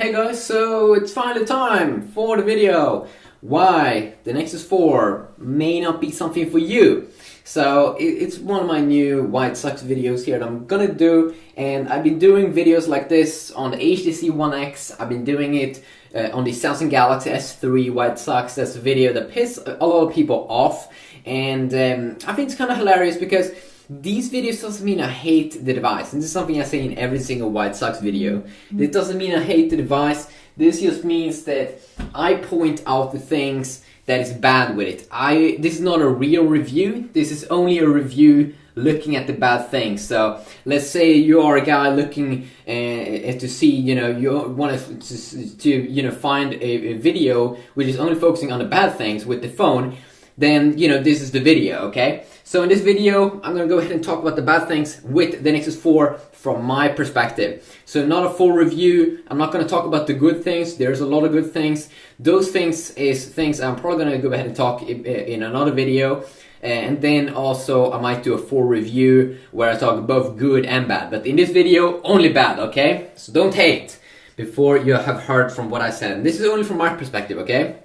Hey guys, so it's finally time for the video. Why the Nexus 4 may not be something for you. So it's one of my new White Sox videos here that I'm gonna do, and I've been doing videos like this on the HTC One X. I've been doing it on the Samsung Galaxy S3 White Sox. That's a video that pissed a lot of people off, and I think it's kind of hilarious because these videos doesn't mean I hate the device, and this is something I say in every single White Sox video. This doesn't mean I hate the device. This just means that I point out the things that is bad with it. This is not a real review. This is only a review looking at the bad things. So let's say you are a guy looking to see, you want to find a video which is only focusing on the bad things with the phone. Then this is the video, okay? So in this video, I'm gonna go ahead and talk about the bad things with the Nexus 4 from my perspective. So not a full review. I'm not gonna talk about the good things. There's a lot of good things. Those things is things I'm probably gonna go ahead and talk in another video. And then also I might do a full review where I talk both good and bad. But in this video, only bad, okay? So don't hate before you have heard from what I said. And this is only from my perspective, okay?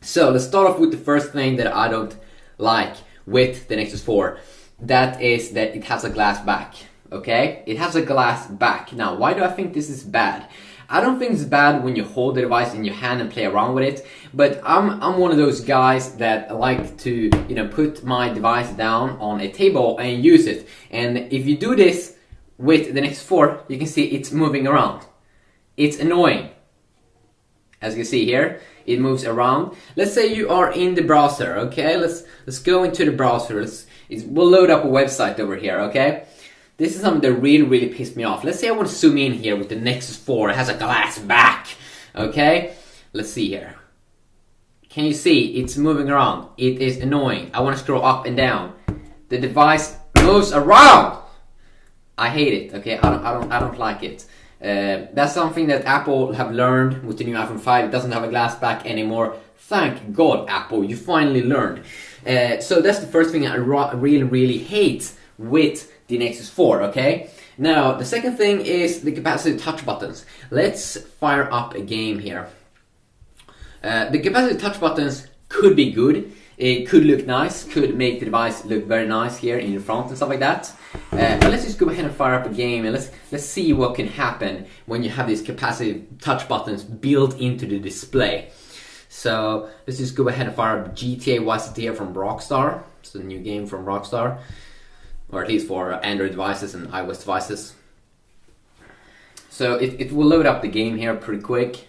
So let's start off with the first thing that I don't like with the Nexus 4. That is that it has a glass back, okay? It has a glass back. Now, why do I think this is bad? I don't think it's bad when you hold the device in your hand and play around with it, but I'm one of those guys that like to, put my device down on a table and use it. And if you do this with the Nexus 4, you can see it's moving around. It's annoying. As you can see here, it moves around. Let's say you are in the browser, okay? Let's go into the browser. We'll load up a website over here, okay? This is something that really pissed me off. Let's say I want to zoom in here with the Nexus 4. It has a glass back, okay? Let's see here. Can you see it's moving around? It is annoying. I want to scroll up and down. The device moves around. I hate it, okay? I don't like it. That's something that Apple have learned with the new iPhone 5. It doesn't have a glass back anymore. Thank God, Apple, you finally learned. So that's the first thing I really hate with the Nexus 4, okay? Now, the second thing is the capacitive touch buttons. Let's fire up a game here. The capacitive touch buttons could be good. It could look nice, could make the device look very nice here in the front and stuff like that. But let's just go ahead and fire up a game and let's see what can happen when you have these capacitive touch buttons built into the display. So let's just go ahead and fire up GTA Vice City here from Rockstar. It's a new game from Rockstar, or at least for Android devices and iOS devices. So it will load up the game here pretty quick.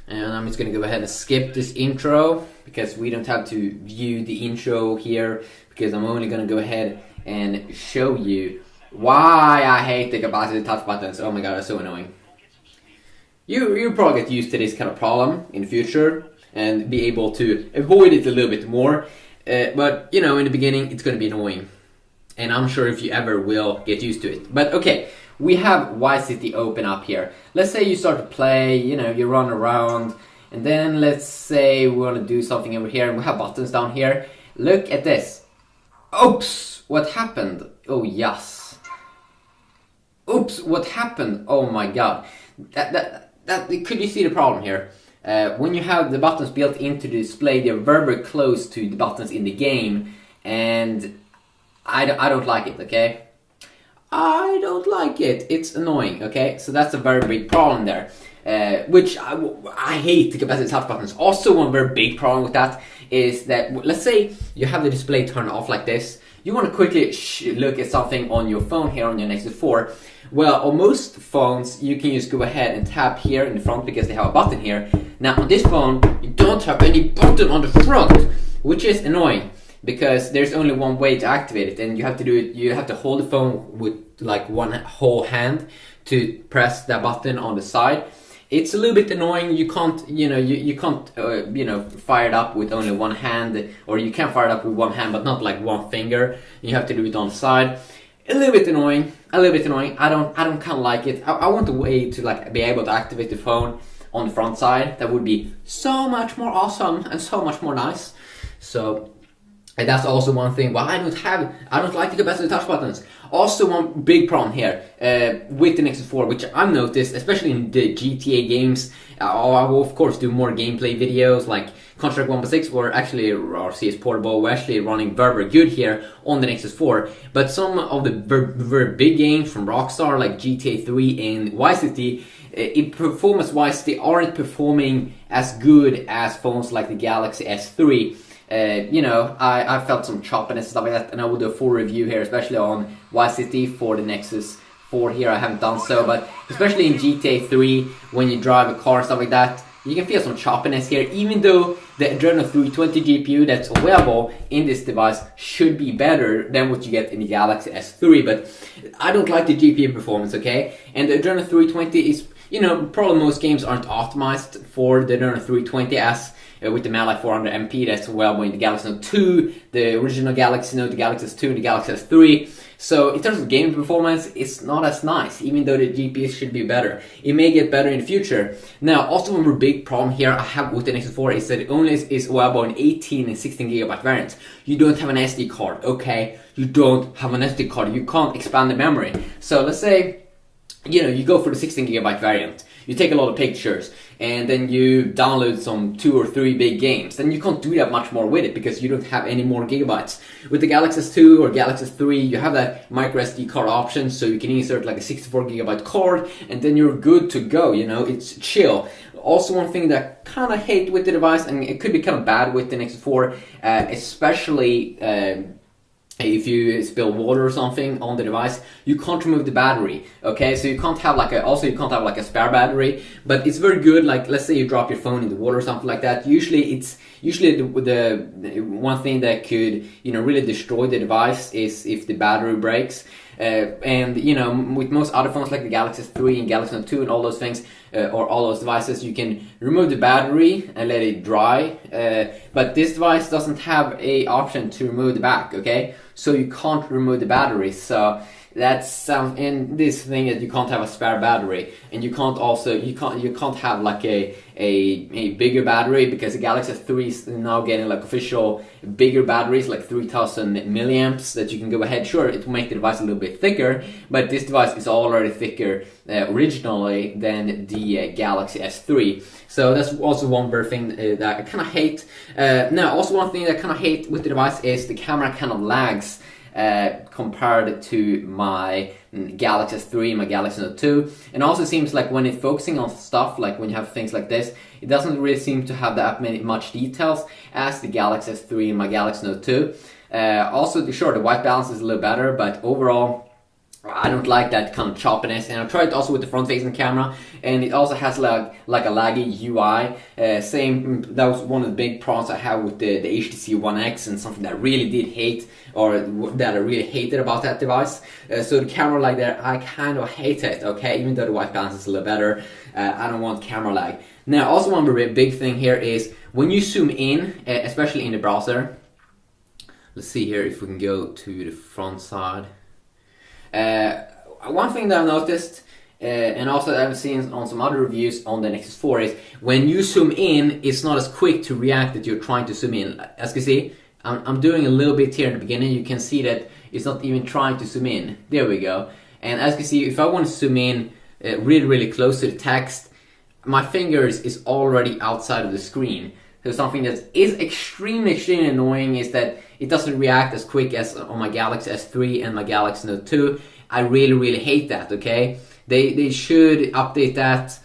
And I'm just going to go ahead and skip this intro because we don't have to view the intro here, because I'm only going to go ahead and show you why I hate the capacitive touch buttons. Oh my god, that's so annoying. You'll probably get used to this kind of problem in the future and be able to avoid it a little bit more. But in the beginning it's going to be annoying. And I'm sure if you ever will get used to it. But okay. We have Vice City open up here. Let's say you start to play, you run around, and then let's say we want to do something over here, and we have buttons down here. Look at this. Oops, what happened? Oh, yes. Oops, what happened? Oh my god. Could you see the problem here? When you have the buttons built into the display, they're very close to the buttons in the game, and I don't like it, okay? I don't like it. It's annoying, okay? So that's a very big problem there. Which I hate the capacitive touch buttons. Also, one very big problem with that is that, let's say you have the display turned off like this. You want to quickly look at something on your phone here on your Nexus 4. Well, on most phones, you can just go ahead and tap here in the front because they have a button here. Now, on this phone, you don't have any button on the front, which is annoying, because there's only one way to activate it, and you have to do it. You have to hold the phone with like one whole hand to press that button on the side. It's a little bit annoying. You can't, you can't, fire it up with only one hand, or you can fire it up with one hand, but not like one finger. You have to do it on the side. A little bit annoying. I don't kind of like it. I want a way to like be able to activate the phone on the front side. That would be so much more awesome and so much more nice. So And that's also one thing why I don't like the capacitive touch buttons. Also, one big problem here with the Nexus 4, which I've noticed, especially in the GTA games. I will of course do more gameplay videos like Counter-Strike 1.6, or actually our CS Portable. We're actually running very good here on the Nexus 4. But some of the very big games from Rockstar, like GTA 3 and Vice City, in performance-wise, they aren't performing as good as phones like the Galaxy S3. You know, I felt some choppiness and stuff like that, and I will do a full review here, especially on Vice City for the Nexus 4 here. I haven't done so, but especially in GTA 3, when you drive a car and stuff like that, you can feel some choppiness here, even though the Adreno 320 GPU that's available in this device should be better than what you get in the Galaxy S3, but I don't like the GPU performance, okay? And the Adreno 320 is, you know, probably most games aren't optimized for the Adreno 320 as with the Mali 400 MP that's available in the Galaxy Note 2, the original Galaxy Note, the Galaxy S2, and the Galaxy S3. So in terms of gaming performance, it's not as nice, even though the GPS should be better. It may get better in the future. Now, also one more big problem here I have with the Nexus 4 is that it only is available in 18 and 16 gigabyte variants. You don't have an SD card, okay? You don't have an SD card. You can't expand the memory. So let's say, you know, you go for the 16 gigabyte variant. You take a lot of pictures, and then you download some 2 or 3 big games. Then you can't do that much more with it because you don't have any more gigabytes. With the Galaxy S2 or Galaxy S3, you have that micro SD card option, so you can insert like a 64 gigabyte card, and then you're good to go. You know, it's chill. Also, one thing that I kind of hate with the device, and it could be kind of bad with the Nexus 4, especially if you spill water or something on the device, you can't remove the battery. Okay, so you can't have like a spare battery. But it's very good. Like, let's say you drop your phone in the water or something like that. Usually the one thing that could, you know, really destroy the device is if the battery breaks. And you know, with most other phones like the Galaxy S3 and Galaxy Note 2 and all those things, or all those devices, you can remove the battery and let it dry. But this device doesn't have a option to remove the back. Okay, so you can't remove the battery. So that's and this thing that you can't have a spare battery, and you can't have like a bigger battery, because the Galaxy S3 is now getting like official bigger batteries, like 3000 milliamps, that you can go ahead. Sure, it will make the device a little bit thicker, but this device is already thicker originally than the Galaxy S3. So that's also one very thing that I kind of hate. Now, also one thing that I kind of hate with the device is the camera kind of lags compared to my Galaxy S3 and my Galaxy Note 2. And also seems like when it's focusing on stuff, like when you have things like this, it doesn't really seem to have that much details as the Galaxy S3 and my Galaxy Note 2. Also, sure, the white balance is a little better, but overall, I don't like that kind of choppiness. And I tried it also with the front-facing camera, and it also has like a laggy UI. That was one of the big problems I have with the HTC One X, and something that I really did hate, or that I really hated about that device. So the camera lag there, I kind of hate it, okay? Even though the white balance is a little better, I don't want camera lag. Now, also one very big thing here is when you zoom in, especially in the browser. Let's see here if we can go to the front side. One thing that I've noticed, and also I've seen on some other reviews on the Nexus 4, is when you zoom in, it's not as quick to react that you're trying to zoom in. As you can see, I'm doing a little bit here in the beginning. You can see that it's not even trying to zoom in. There we go. And as you can see, if I want to zoom in really close to the text, my fingers is already outside of the screen. So something that is extremely annoying is that it doesn't react as quick as on my Galaxy S3 and my Galaxy Note 2. I really hate that, okay? They should update that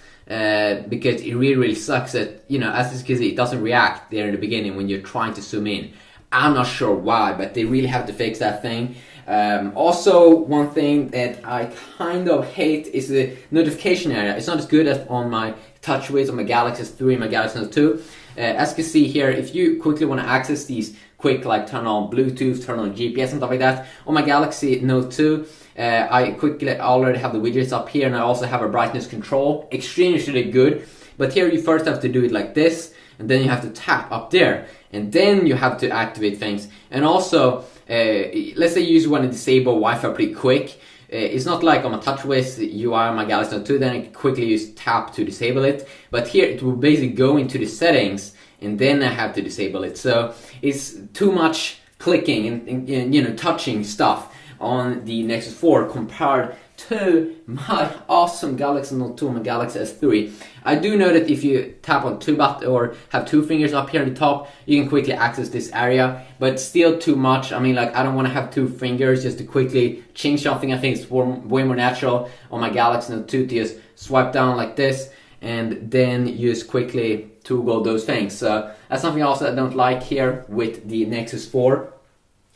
because it really sucks that, you know, as you can see, it doesn't react there in the beginning when you're trying to zoom in. I'm not sure why, but they really have to fix that thing. Also, one thing that I kind of hate is the notification area. It's not as good as on my TouchWiz, on my Galaxy S3 and my Galaxy Note 2. As you can see here, if you quickly want to access these quick, like turn on Bluetooth, turn on GPS and stuff like that, on my Galaxy Note 2, I already have the widgets up here, and I also have a brightness control, extremely good. But here you first have to do it like this, and then you have to tap up there, and then you have to activate things. And also, let's say you want to disable Wi-Fi pretty quick. It's not like on my TouchWiz UI on my Galaxy Note 2, then I quickly use tap to disable it. But here it will basically go into the settings, and then I have to disable it. So it's too much clicking and you know, touching stuff on the Nexus 4 compared to my awesome Galaxy Note 2 and my Galaxy S3. I do know that if you tap on two buttons or have two fingers up here at the top, you can quickly access this area, but still too much. I mean, like, I don't want to have two fingers just to quickly change something. I think it's way more natural on my Galaxy Note 2 to just swipe down like this and then just quickly toggle those things. So that's something also I don't like here with the Nexus 4.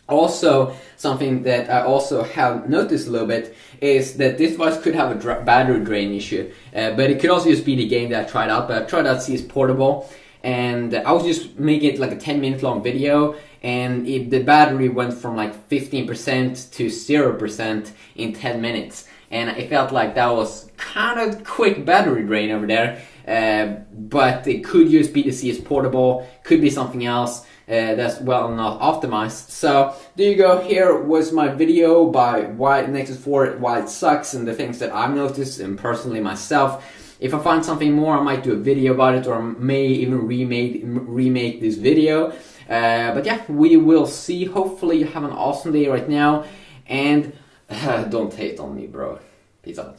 Also, something that I also have noticed a little bit is that this device could have a battery drain issue, but it could also just be the game that I tried out. But I tried out CS Portable, and I was just making it like a 10-minute long video, and the battery went from like 15% to 0% in 10 minutes. And it felt like that was kind of quick battery drain over there, but it could just be the CS Portable, could be something else that's well not optimized. So there you go. Here was my video by why Nexus 4, why it sucks, and the things that I've noticed and personally myself. If I find something more, I might do a video about it, or may even remake this video. But yeah, we will see. Hopefully you have an awesome day right now, and don't hate on me, bro. Peace out.